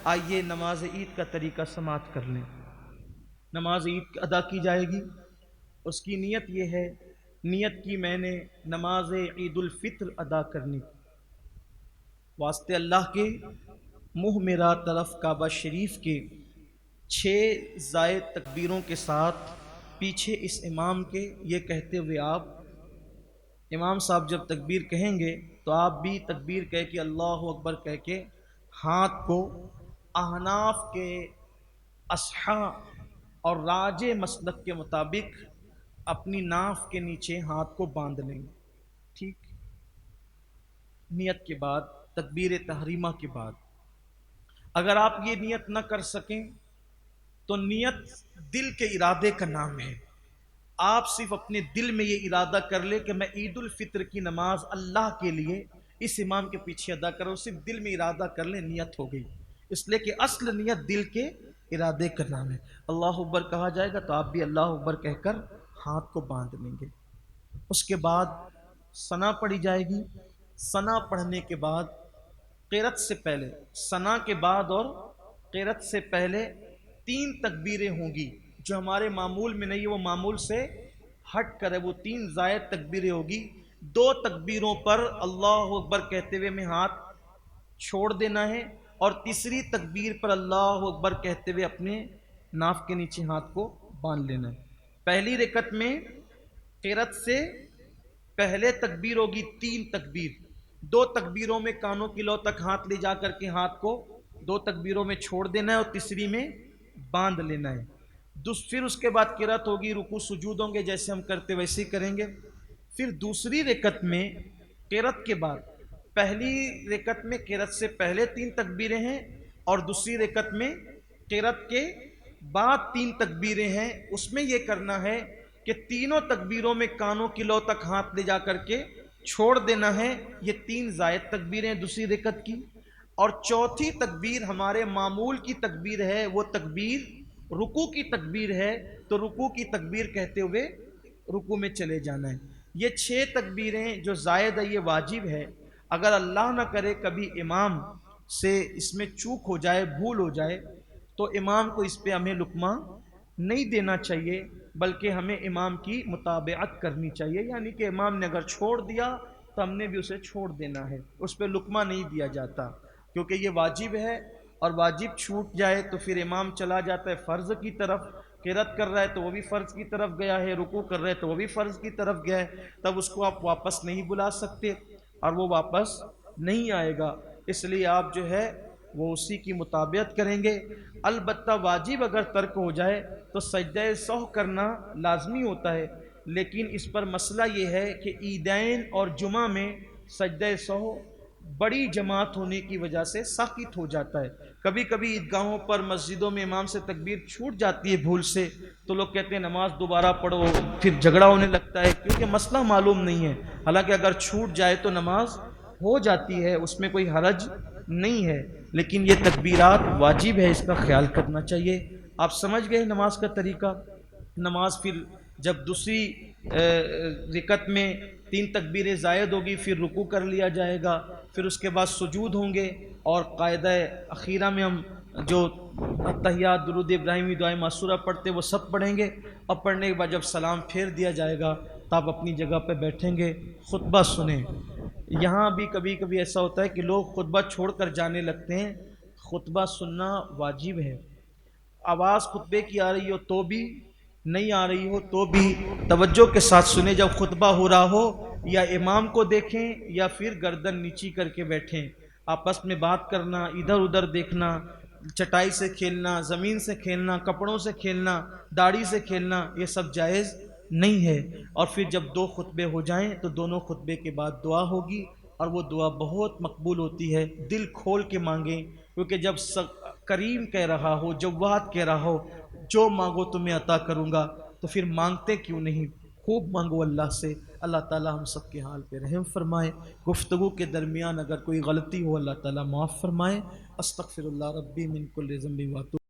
آئیے نماز عید کا طریقہ سماعت کر لیں۔ نماز عید ادا کی جائے گی، اس کی نیت یہ ہے، نیت کی میں نے نماز عید الفطر ادا کرنی، واسطے اللہ کے، منہ میرا طرف کعبہ شریف کے 6 زائد تکبیروں کے ساتھ پیچھے اس امام کے یہ کہتے ہوئے آپ، امام صاحب جب تکبیر کہیں گے تو آپ بھی تکبیر کہہ کے اللہ اکبر کہہ کے ہاتھ کو احناف کے اصحاء اور راج مسلک کے مطابق اپنی ناف کے نیچے ہاتھ کو باندھ لیں گے، ٹھیک؟ نیت کے بعد، تکبیر تحریمہ کے بعد اگر آپ یہ نیت نہ کر سکیں تو نیت دل کے ارادے کا نام ہے۔ آپ صرف اپنے دل میں یہ ارادہ کر لے کہ میں عید الفطر کی نماز اللہ کے لیے اس امام کے پیچھے ادا کروں، صرف دل میں ارادہ کر لیں، نیت ہو گئی، اس لیے کہ اصل نیت دل کے ارادے کا نام ہے۔ اللہ اکبر کہا جائے گا تو آپ بھی اللہ اکبر کہہ کر ہاتھ کو باندھ لیں گے۔ اس کے بعد ثنا پڑھی جائے گی۔ ثنا پڑھنے کے بعد قرأت سے پہلے، ثنا کے بعد اور قرأت سے پہلے 3 تکبیریں ہوں گی، جو ہمارے معمول میں نہیں ہے، وہ معمول سے ہٹ کر ہے، وہ 3 زائد تکبیریں ہوگی۔ 2 تکبیروں پر اللہ اکبر کہتے ہوئے میں ہاتھ چھوڑ دینا ہے، اور تیسری تکبیر پر اللہ اکبر کہتے ہوئے اپنے ناف کے نیچے ہاتھ کو باندھ لینا ہے۔ پہلی رکعت میں قرأت سے پہلے تکبیر ہوگی 3 تکبیر، 2 تکبیروں میں کانوں کی لو تک ہاتھ لے جا کر کے ہاتھ کو 2 تکبیروں میں چھوڑ دینا ہے اور تیسری میں باندھ لینا ہے۔ پھر اس کے بعد قرأت ہوگی، رکوع سجود ہوں گے، جیسے ہم کرتے ویسے ہی کریں گے۔ پھر دوسری رکعت میں قرأت کے بعد، پہلی رکعت میں قرأت سے پہلے 3 تکبیریں ہیں اور دوسری رکعت میں قرأت کے بعد 3 تکبیریں ہیں۔ اس میں یہ کرنا ہے کہ تینوں تکبیروں میں کانوں کی لو تک ہاتھ لے جا کر کے چھوڑ دینا ہے۔ یہ 3 زائد تکبیریں دوسری رکعت کی، اور چوتھی تکبیر ہمارے معمول کی تکبیر ہے، وہ تکبیر رکوع کی تکبیر ہے، تو رکوع کی تکبیر کہتے ہوئے رکوع میں چلے جانا ہے۔ یہ 6 تکبیریں جو زائد ہے یہ واجب ہے۔ اگر اللہ نہ کرے کبھی امام سے اس میں چوک ہو جائے، بھول ہو جائے، تو امام کو اس پہ ہمیں لقمہ نہیں دینا چاہیے، بلکہ ہمیں امام کی متابعت کرنی چاہیے، یعنی کہ امام نے اگر چھوڑ دیا تو ہم نے بھی اسے چھوڑ دینا ہے، اس پہ لقمہ نہیں دیا جاتا، کیونکہ یہ واجب ہے، اور واجب چھوٹ جائے تو پھر امام چلا جاتا ہے فرض کی طرف، قرأت کر رہا ہے تو وہ بھی فرض کی طرف گیا ہے، رکوع کر رہا ہے تو وہ بھی فرض کی طرف گیا ہے، تب اس کو آپ واپس نہیں بلا سکتے اور وہ واپس نہیں آئے گا، اس لیے آپ جو ہے وہ اسی کی مطابعت کریں گے۔ البتہ واجب اگر ترک ہو جائے تو سجدہ سہو کرنا لازمی ہوتا ہے، لیکن اس پر مسئلہ یہ ہے کہ عیدین اور جمعہ میں سجدہ سہو بڑی جماعت ہونے کی وجہ سے ساقط ہو جاتا ہے۔ کبھی کبھی عیدگاہوں پر، مسجدوں میں امام سے تکبیر چھوٹ جاتی ہے بھول سے، تو لوگ کہتے ہیں نماز دوبارہ پڑھو، پھر جھگڑا ہونے لگتا ہے، کیونکہ مسئلہ معلوم نہیں ہے۔ حالانکہ اگر چھوٹ جائے تو نماز ہو جاتی ہے، اس میں کوئی حرج نہیں ہے، لیکن یہ تکبیرات واجب ہے، اس کا خیال کرنا چاہیے۔ آپ سمجھ گئے نماز کا طریقہ؟ نماز پھر جب دوسری رکعت میں 3 تکبیریں زائد ہوگی، پھر رکوع کر لیا جائے گا، پھر اس کے بعد سجود ہوں گے، اور قاعدہ اخیرہ میں ہم جو تحیات، درود ابراہیمی، دعائے معصورہ پڑھتے وہ سب پڑھیں گے، اور پڑھنے کے بعد جب سلام پھیر دیا جائے گا تو آپ اپنی جگہ پہ بیٹھیں گے، خطبہ سنیں۔ یہاں بھی کبھی کبھی ایسا ہوتا ہے کہ لوگ خطبہ چھوڑ کر جانے لگتے ہیں، خطبہ سننا واجب ہے۔ آواز خطبے کی آ رہی ہو تو بھی، نہیں آ رہی ہو تو بھی توجہ کے ساتھ سنیں۔ جب خطبہ ہو رہا ہو یا امام کو دیکھیں یا پھر گردن نیچی کر کے بیٹھیں، آپس میں بات کرنا، ادھر ادھر دیکھنا، چٹائی سے کھیلنا، زمین سے کھیلنا، کپڑوں سے کھیلنا، داڑھی سے کھیلنا، یہ سب جائز نہیں ہے۔ اور پھر جب 2 خطبے ہو جائیں تو دونوں خطبے کے بعد دعا ہوگی، اور وہ دعا بہت مقبول ہوتی ہے، دل کھول کے مانگیں، کیونکہ جب کریم کہہ رہا ہو، جواد کہہ رہا ہو جو مانگو تمہیں عطا کروں گا، تو پھر مانگتے کیوں نہیں؟ خوب مانگو اللہ سے۔ اللہ تعالی ہم سب کے حال پہ رحم فرمائے۔ گفتگو کے درمیان اگر کوئی غلطی ہو اللہ تعالی معاف فرمائے۔ استغفر اللہ ربی من کل ذنب و اتوب